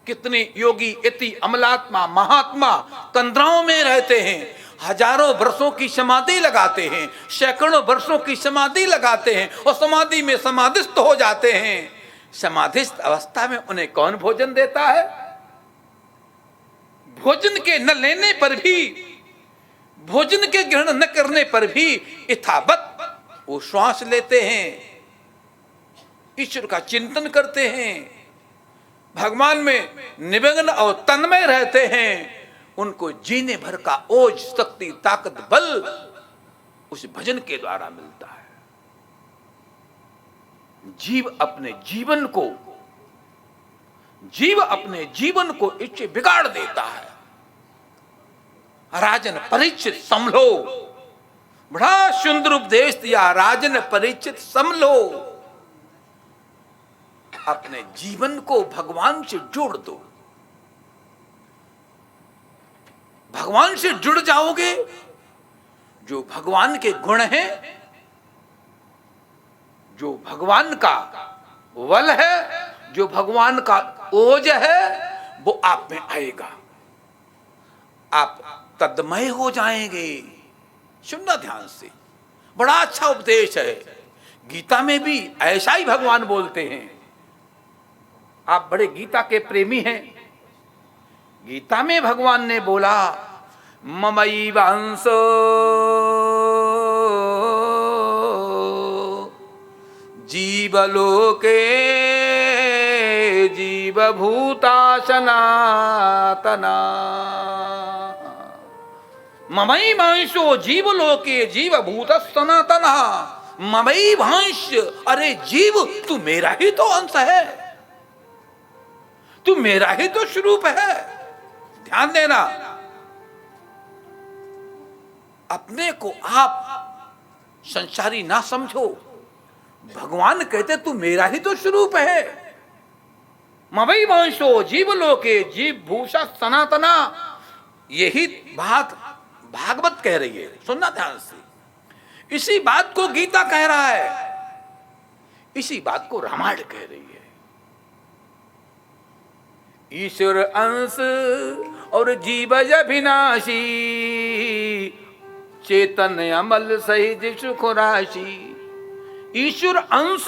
कितने योगी इति अमलात्मा महात्मा तंद्राओं में रहते हैं, हजारों वर्षों की समाधि लगाते हैं, सैकड़ों वर्षों की समाधि लगाते हैं और समाधि में समाधिस्थ हो जाते हैं। समाधिस्थ अवस्था में उन्हें कौन भोजन देता है? भोजन के न लेने पर भी, भोजन के ग्रहण न करने पर भी यथावत वो श्वास लेते हैं, ईश्वर का चिंतन करते हैं, भगवान में निमग्न और तन्मय रहते हैं। उनको जीने भर का ओज, शक्ति, ताकत, बल उस भजन के द्वारा मिलता है। जीव अपने जीवन को इससे बिगाड़ देता है। राजन परीक्षित समलो, बड़ा सुंदर उपदेश दिया। राजन परीक्षित समलो, अपने जीवन को भगवान से जोड़ दो। भगवान से जुड़ जाओगे, जो भगवान के गुण हैं, जो भगवान का बल है, जो भगवान का ओज है, वो आप में आएगा। आप तद्मय हो जाएंगे। सुनना ध्यान से, बड़ा अच्छा उपदेश है। गीता में भी ऐसा ही भगवान बोलते हैं। आप बड़े गीता के प्रेमी हैं। गीता में भगवान ने बोला, ममैवांसो जीवलोके जीवभूता सनातना। ममैवांसो जीवलोके जीवभूत सनातना। ममैवांश, अरे जीव, तू मेरा ही तो अंश है, तू मेरा ही तो स्वरूप है। ध्यान देना, अपने को आप संसारी ना समझो। भगवान कहते तू मेरा ही तो स्वरूप है। मवैवांशो जीवलोके जीव भूषा सनातना। यही बात भागवत कह रही है। सुनना ध्यान से। इसी बात को गीता कह रहा है, इसी बात को रामायण कह रही है। ईश्वर अंश और जीवज अभिनाशी, चेतन अमल सहित सुख राशि। ईश्वर अंश,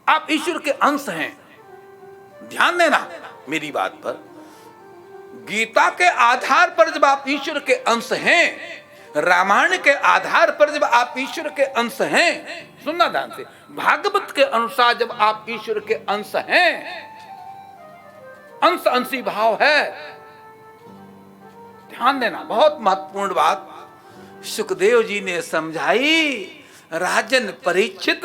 आप ईश्वर के अंश हैं। ध्यान देना मेरी बात पर। गीता के आधार पर जब आप ईश्वर के अंश हैं, रामायण के आधार पर जब आप ईश्वर के अंश हैं, सुनना ध्यान से, भागवत के अनुसार जब आप ईश्वर के अंश हैं, अंश अंशी भाव है। ध्यान देना, बहुत महत्वपूर्ण बात सुखदेव जी ने समझाई। राजन परीक्षित,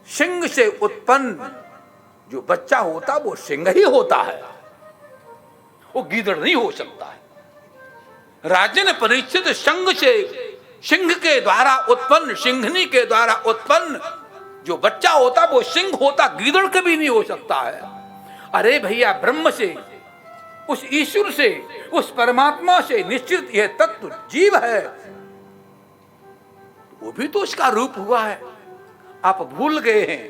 सिंह से उत्पन्न जो बच्चा होता वो सिंह ही होता है, वो गीदड़ नहीं हो सकता है। राजन परीक्षित सिंह से, सिंह के द्वारा उत्पन्न, सिंहनी के द्वारा उत्पन्न जो बच्चा होता वो सिंह होता, गीदड़ कभी नहीं हो सकता है। अरे भैया, ब्रह्म से, उस ईश्वर से, उस परमात्मा से निश्चित यह तत्व जीव है, वो भी तो उसका रूप हुआ है। आप भूल गए हैं,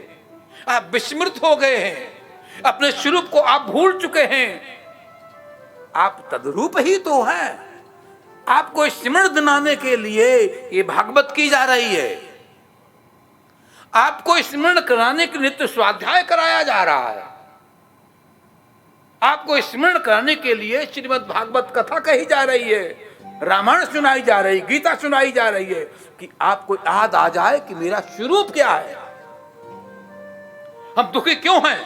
आप विस्मृत हो गए हैं, अपने स्वरूप को आप भूल चुके हैं। आप तद्रूप ही तो हैं। आपको स्मरण दिलाने के लिए ये भागवत की जा रही है। आपको स्मरण कराने के नित्य स्वाध्याय कराया जा रहा है। आपको स्मरण कराने के लिए श्रीमद् भागवत कथा कही जा रही है, रामायण सुनाई जा रही, गीता सुनाई जा रही है, कि आपको याद आ जाए कि मेरा स्वरूप क्या है। हम दुखी क्यों हैं,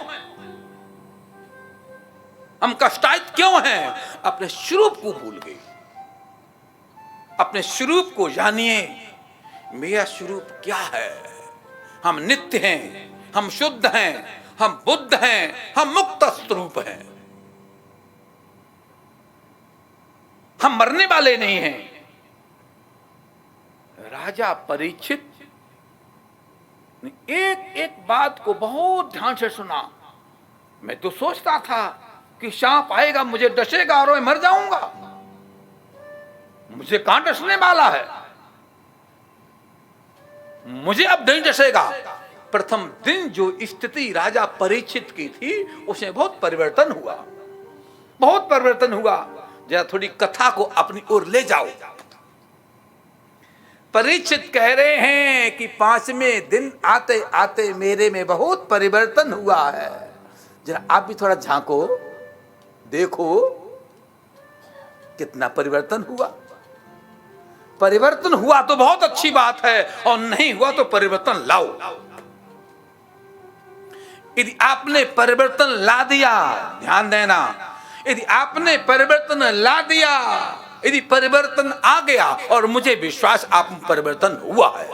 हम कष्टायित क्यों हैं? अपने स्वरूप को भूल गए। अपने स्वरूप को जानिए, मेरा स्वरूप क्या है। हम नित्य हैं, हम शुद्ध हैं, हम बुद्ध हैं, हम मुक्त स्वरूप हैं। हम मरने वाले नहीं हैं। राजा परीक्षित ने एक एक बात को बहुत ध्यान से सुना। मैं तो सोचता था कि सांप आएगा, मुझे डसेगा और मैं मर जाऊंगा। मुझे कहां डसने वाला है, मुझे अब नहीं डसेगा। प्रथम दिन जो स्थिति राजा परीक्षित की थी उसमें बहुत परिवर्तन हुआ, बहुत परिवर्तन हुआ। जरा थोड़ी कथा को अपनी ओर ले जाओ। परीक्षित कह रहे हैं कि 5वें दिन आते आते मेरे में बहुत परिवर्तन हुआ है। जरा आप भी थोड़ा झांको, देखो कितना परिवर्तन हुआ। परिवर्तन हुआ तो बहुत अच्छी बात है, और नहीं हुआ तो परिवर्तन लाओ। यदि आपने परिवर्तन ला दिया, ध्यान देना, यदि आपने परिवर्तन ला दिया, यदि परिवर्तन आ गया, और मुझे विश्वास आप में परिवर्तन हुआ है।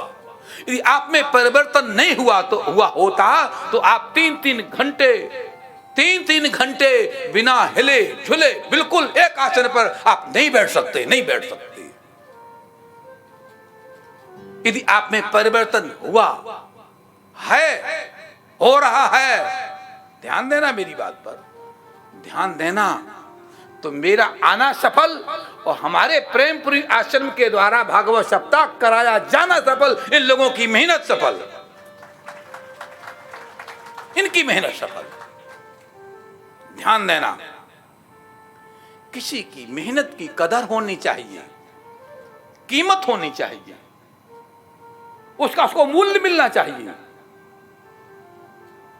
यदि आप में परिवर्तन नहीं हुआ तो होता तो आप 3-3 घंटे बिना हिले झुले बिल्कुल एक आसन पर आप नहीं बैठ सकते, नहीं बैठ सकते। यदि आप में परिवर्तन हुआ है, हो रहा है, ध्यान देना मेरी बात पर, ध्यान देना, तो मेरा आना सफल और हमारे प्रेमपुरी आश्रम के द्वारा भागवत सप्ताह कराया जाना सफल, इन लोगों की मेहनत सफल, इनकी मेहनत सफल। ध्यान देना, किसी की मेहनत की कदर होनी चाहिए, कीमत होनी चाहिए, उसको मूल्य मिलना चाहिए,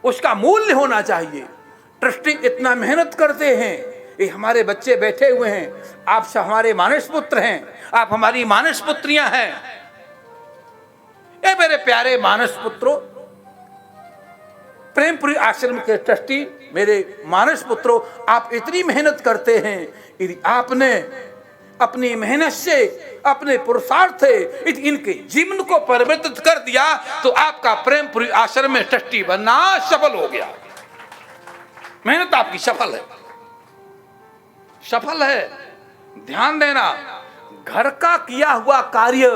उसका मूल्य होना चाहिए। ट्रस्टी इतना मेहनत करते हैं, ये हमारे बच्चे बैठे हुए हैं, आप सब हमारे मानस पुत्र हैं, आप हमारी मानस पुत्रियां हैं। ये मेरे प्यारे मानस पुत्रों, प्रेमपुरी आश्रम के ट्रस्टी, मेरे मानस पुत्रों, आप इतनी मेहनत करते हैं। यदि आपने अपनी मेहनत से, अपने पुरुषार्थ से इनके जीवन को परिवर्तित कर दिया तो आपका प्रेमपुरी आश्रम में ट्रस्टी बनना सफल हो गया। मेहनत आपकी सफल है, सफल है। ध्यान देना, घर का किया हुआ कार्य,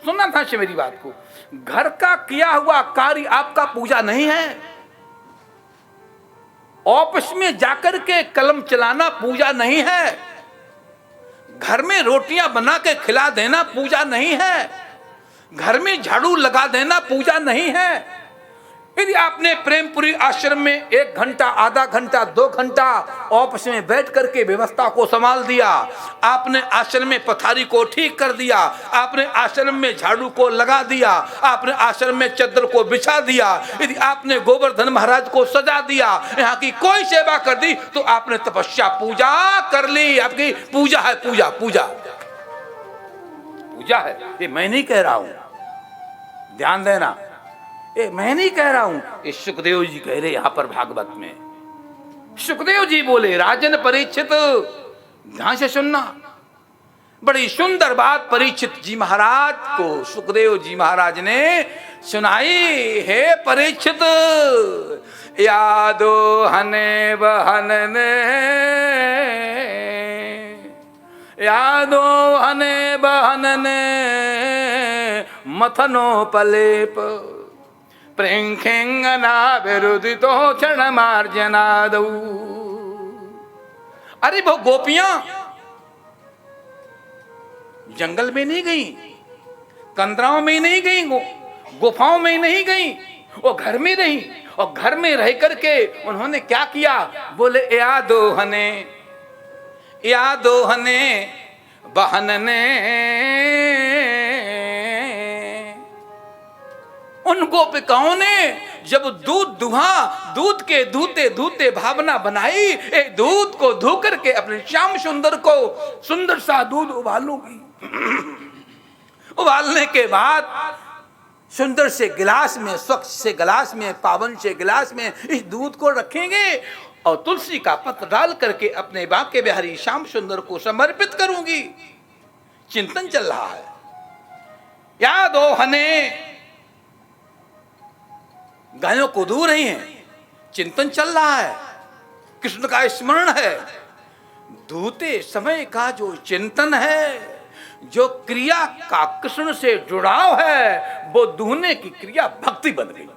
सुनना था से मेरी बात को, घर का किया हुआ कार्य आपका पूजा नहीं है। ऑफिस में जाकर के कलम चलाना पूजा नहीं है। घर में रोटियां बना के खिला देना पूजा नहीं है। घर में झाड़ू लगा देना पूजा नहीं है। यदि आपने प्रेमपुरी आश्रम में 1 घंटा, आधा घंटा, 2 घंटा ऑफिस में बैठ करके व्यवस्था को संभाल दिया, आपने आश्रम में पथारी को ठीक कर दिया, आपने आश्रम में झाड़ू को लगा दिया, आपने आश्रम में चद्दर को बिछा दिया, यदि आपने गोवर्धन महाराज को सजा दिया, यहाँ की कोई सेवा कर दी, तो आपने तपस्या पूजा कर ली। आपकी पूजा है, पूजा पूजा पूजा है। ये मैं नहीं कह रहा हूं, ध्यान देना, ए, मैं नहीं कह रहा हूं, ये सुखदेव जी कह रहे यहां पर भागवत में। सुखदेव जी बोले, राजन परीक्षित, ध्यान से सुनना, बड़ी सुंदर बात परीक्षित जी महाराज को सुखदेव जी महाराज ने सुनाई है। परीक्षित, यादो हने बहन ने, यादो हने बहन ने मथनो पलेप प्रेंखेंगना विरुदितो क्षण मार्जनादौ। अरे वो गोपियां जंगल में नहीं गई, कंदराओं में नहीं गई, गुफाओं में नहीं गई, वो घर में रही। और घर में रह करके उन्होंने क्या किया? बोले, यादो हने, यादो हने बहन ने, उन गोपिकाओं ने जब दूध दुहा, दूध के धूते धूते भावना बनाई, एक दूध को धो करके अपने श्याम सुंदर को सुंदर सा दूध उबालूंगी। उबालने के बाद सुंदर से गिलास में, स्वच्छ से गिलास में, पावन से गिलास में इस दूध को रखेंगे और तुलसी का पत्र डाल करके अपने बांके बिहारी श्याम सुंदर को समर्पित करूंगी। चिंतन चल रहा है, यादो हने, गायों को दूर रही हैं, चिंतन चल रहा है, कृष्ण का स्मरण है। धूते समय का जो चिंतन है, जो क्रिया का कृष्ण से जुड़ाव है, वो दूहने की क्रिया भक्ति बन गई।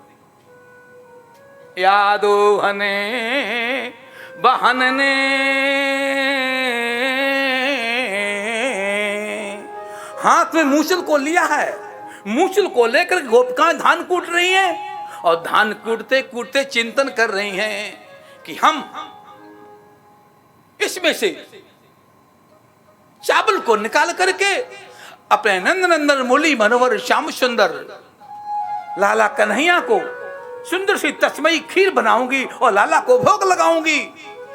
यादो हने बहन ने, हाथ में मूसल को लिया है, मूसल को लेकर गोपिकाएं धान कूट रही हैं। और धान कूटते कूटते चिंतन कर रही हैं कि हम इसमें से चावल को निकाल करके अपने नंद नंदन मुरली मनोहर श्याम सुंदर लाला कन्हैया को सुंदर सी तस्मई खीर बनाऊंगी और लाला को भोग लगाऊंगी।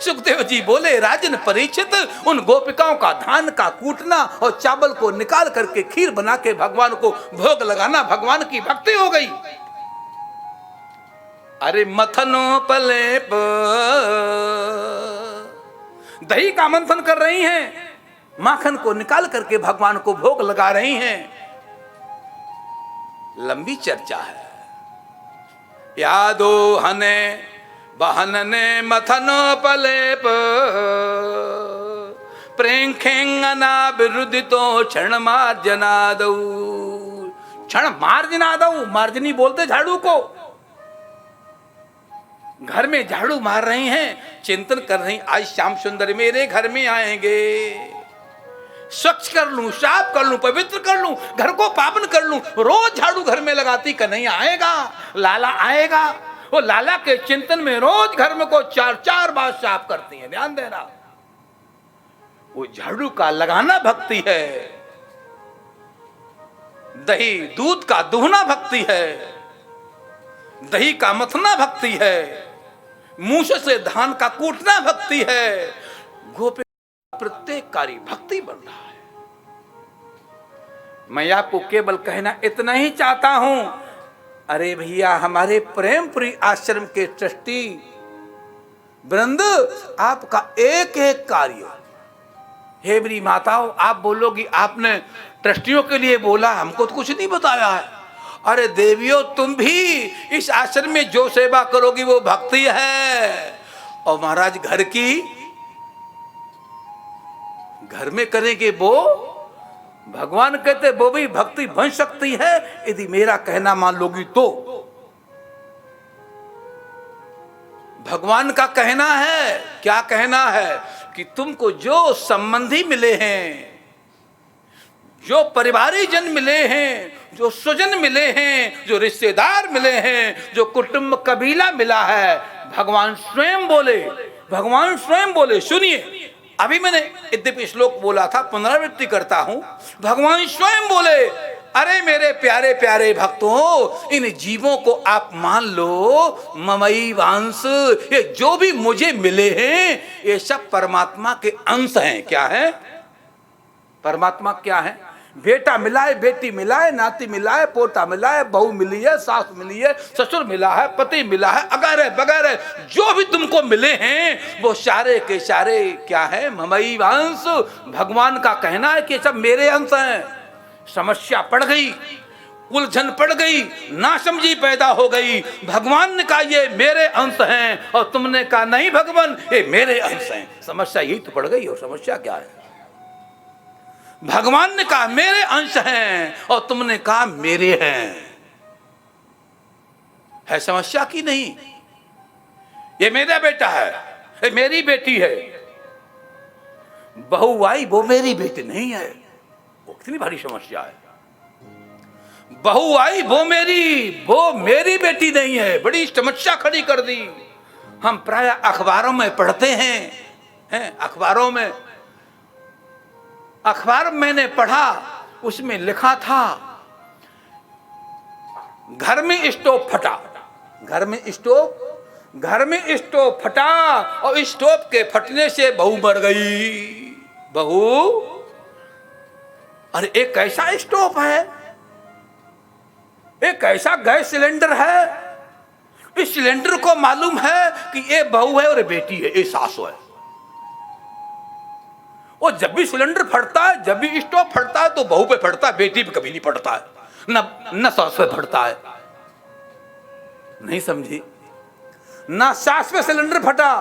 सुखदेव जी बोले, राजन परीक्षित, उन गोपिकाओं का धान का कूटना और चावल को निकाल करके खीर बना के भगवान को भोग लगाना भगवान की भक्ति हो गई। अरे मथनो पलेप, दही का मंथन कर रही हैं, माखन को निकाल करके भगवान को भोग लगा रही हैं। लंबी चर्चा है। यादो हने बहन ने मथनो पलेप, प्रेंखेंगना विरुदितो क्षण मार्जनादौ। क्षण मार्जनादौ, मार्जनी बोलते झाड़ू को। घर में झाड़ू मार रही हैं, चिंतन कर रही, आज श्याम सुंदर मेरे घर में आएंगे, स्वच्छ कर लूं, साफ कर लूं, पवित्र कर लूं, घर को पावन कर लूं। रोज झाड़ू घर में लगाती, कन्हैया आएगा, लाला आएगा। वो लाला के चिंतन में रोज घर में को 4-4 बार साफ करती हैं। ध्यान देना, वो झाड़ू का लगाना भक्ति है, दही दूध का दुहना भक्ति है, दही का मथना भक्ति है, मूस से धान का कूटना भक्ति है। गोपी प्रत्येक कार्य भक्ति बन रहा है। मैं आपको केवल कहना इतना ही चाहता हूं, अरे भैया, हमारे प्रेमपुरी आश्रम के ट्रस्टी वृंद, आपका एक एक कार्य, हे मेरी माताओं, आप बोलोगी आपने ट्रस्टियों के लिए बोला, हमको तो कुछ नहीं बताया है। अरे देवियों, तुम भी इस आश्रम में जो सेवा करोगी वो भक्ति है। और महाराज घर में करेंगे वो भगवान कहते वो भी भक्ति बन सकती है यदि मेरा कहना मान लोगी तो। भगवान का कहना है, क्या कहना है कि तुमको जो संबंधी मिले हैं, जो परिवारी जन मिले हैं, जो स्वजन मिले हैं, जो रिश्तेदार मिले हैं, जो कुटुंब कबीला मिला है, भगवान स्वयं बोले। सुनिए, अभी मैंने यद्यपि श्लोक बोला था, पुनरावृत्ति करता हूं। भगवान स्वयं बोले, अरे मेरे प्यारे प्यारे भक्तों, इन जीवों को आप मान लो ममई वांस, ये जो भी मुझे मिले हैं ये सब परमात्मा के अंश हैं। क्या है? परमात्मा क्या है? बेटा मिला है, बेटी मिला है, नाती मिला है, पोता मिला है, बहू मिली है, सास मिली है, ससुर मिला है, पति मिला है, अगैर बगैर जो भी तुमको मिले हैं वो सारे के सारे क्या है? ममई अंश। भगवान का कहना है कि सब मेरे अंश हैं। समस्या पड़ गई, उलझन पड़ गई, नासमझी पैदा हो गई। भगवान ने कहा ये मेरे अंश हैं और तुमने कहा नहीं भगवान ये मेरे अंश हैं। समस्या यही तो पड़ गई। और समस्या क्या है? भगवान ने कहा मेरे अंश हैं और तुमने कहा मेरे हैं। है समस्या की नहीं? ये मेरा बेटा है, ये मेरी बेटी है। बहू आई वो मेरी बेटी नहीं है, वो कितनी भारी समस्या है। बहू आई वो मेरी बेटी नहीं है, बड़ी समस्या खड़ी कर दी। हम प्राय अखबारों में पढ़ते हैं, अखबार मैंने पढ़ा, उसमें लिखा था घर में स्टोव फटा, घर में स्टोव फटा और स्टोव के फटने से बहू मर गई। बहू, अरे एक ऐसा स्टोव है, एक ऐसा गैस सिलेंडर है, इस सिलेंडर को मालूम है कि ये बहू है और ये बेटी है, ये सास है। और जब भी सिलेंडर फटता है, जब भी स्टोव फटता है तो बहू पे फटता है, बेटी पे कभी नहीं फटता है, न सास पे फटता है। नहीं समझी? ना सास पे सिलेंडर फटा,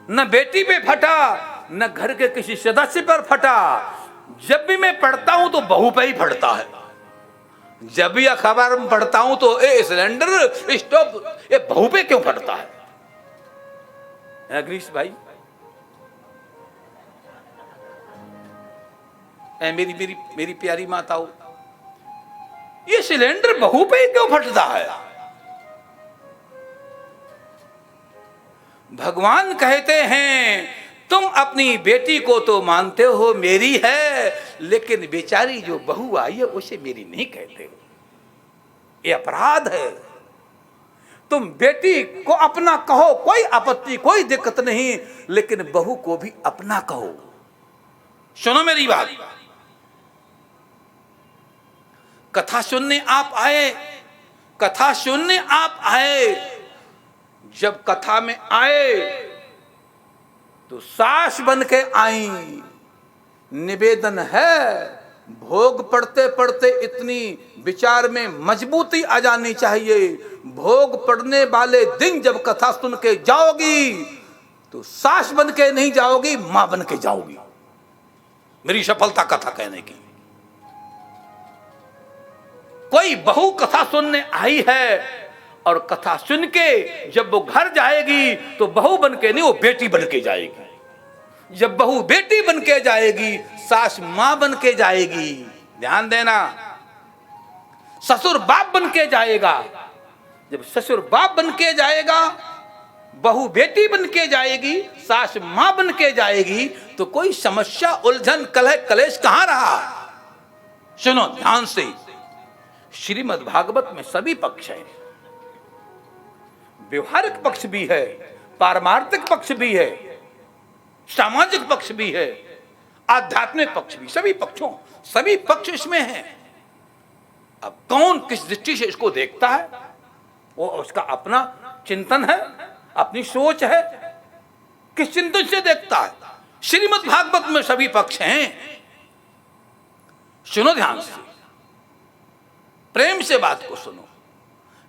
न बेटी पे फटा, न घर के किसी सदस्य पर फटा। जब भी मैं पढ़ता हूं तो बहू पे ही फटता है। जब भी अखबार में पढ़ता हूं तो ये सिलेंडर स्टोव ये बहू पे क्यों फटता है? अग्रीश भाई, मेरी प्यारी माताओं, ये सिलेंडर बहू पे क्यों फटता है? भगवान कहते हैं तुम अपनी बेटी को तो मानते हो मेरी है, लेकिन बेचारी जो बहू आई है उसे मेरी नहीं कहते हो। ये अपराध है। तुम बेटी को अपना कहो, कोई आपत्ति, कोई दिक्कत नहीं, लेकिन बहू को भी अपना कहो। सुनो मेरी बात। कथा सुनने आप आए, कथा सुनने आप आए, जब कथा में आए तो सास बन के आई। निवेदन है, भोग पढ़ते पढ़ते इतनी विचार में मजबूती आ जानी चाहिए। भोग पढ़ने वाले दिन जब कथा सुन के जाओगी तो सास बन के नहीं जाओगी, मां बन के जाओगी। मेरी सफलता कथा कहने की। कोई बहू कथा सुनने आई है और कथा सुन के जब वो घर जाएगी तो बहू बन के नहीं, वो बेटी बन के जाएगी। जब बहू बेटी बन के जाएगी, सास मां बन के जाएगी। ध्यान देना, ससुर बाप बन के जाएगा। जब ससुर बाप बन के जाएगा, बहू बेटी बन के जाएगी, सास मां बन के जाएगी, तो कोई समस्या, उलझन, कलह, कलेश कहां रहा। सुनो ध्यान से, श्रीमद् भागवत में सभी पक्ष हैं। व्यवहारिक पक्ष भी है, पारमार्थिक पक्ष भी है, सामाजिक पक्ष भी है, आध्यात्मिक पक्ष भी, सभी पक्ष इसमें हैं। अब कौन किस दृष्टि से इसको देखता है, वो उसका अपना चिंतन है, अपनी सोच है, किस चिंतन से देखता है। श्रीमद् भागवत में सभी पक्ष हैं। सुनो ध्यान से, प्रेम से बात को सुनो,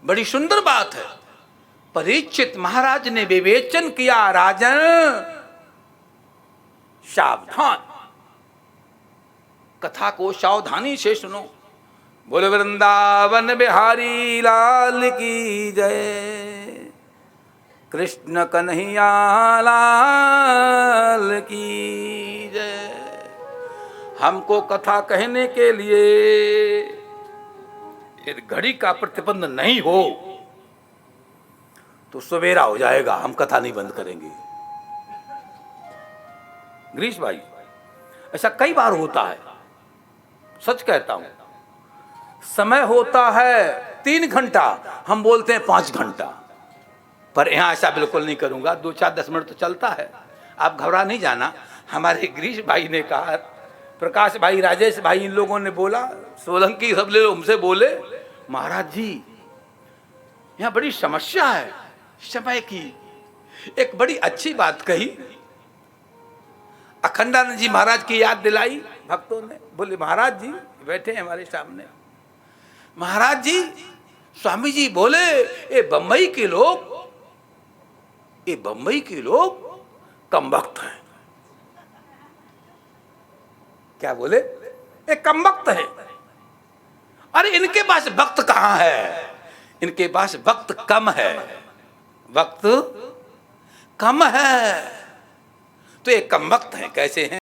बड़ी सुंदर बात है। परीक्षित महाराज ने विवेचन किया, राजन सावधान, कथा को सावधानी से सुनो। बोल वृंदावन बिहारी लाल की जय, कृष्ण कन्हैया लाल की जय। हमको कथा कहने के लिए यदि घड़ी का प्रतिबंध नहीं हो तो सवेरा हो जाएगा, हम कथा नहीं बंद करेंगे। गिरीश भाई, ऐसा कई बार होता है, सच कहता हूं। समय होता है 3 घंटा, हम बोलते हैं 5 घंटा, पर यहां ऐसा बिल्कुल नहीं करूंगा। 2-4-10 मिनट तो चलता है, आप घबरा नहीं जाना। हमारे गिरीश भाई ने कहा, प्रकाश भाई, राजेश भाई, इन लोगों ने बोला, सोलंकी सब लोग हमसे बोले, महाराज जी यहां बड़ी समस्या है समय की। एक बड़ी अच्छी बात कही, अखंडानंद जी महाराज की याद दिलाई भक्तों ने। बोले महाराज जी बैठे हैं हमारे सामने, महाराज जी, स्वामी जी बोले ये बंबई के लोग कम वक्त हैं। क्या बोले? ये कम वक्त है। अरे इनके पास वक्त कहां है, इनके पास वक्त कम है, वक्त कम है। तो ये कम वक्त है। कैसे हैं?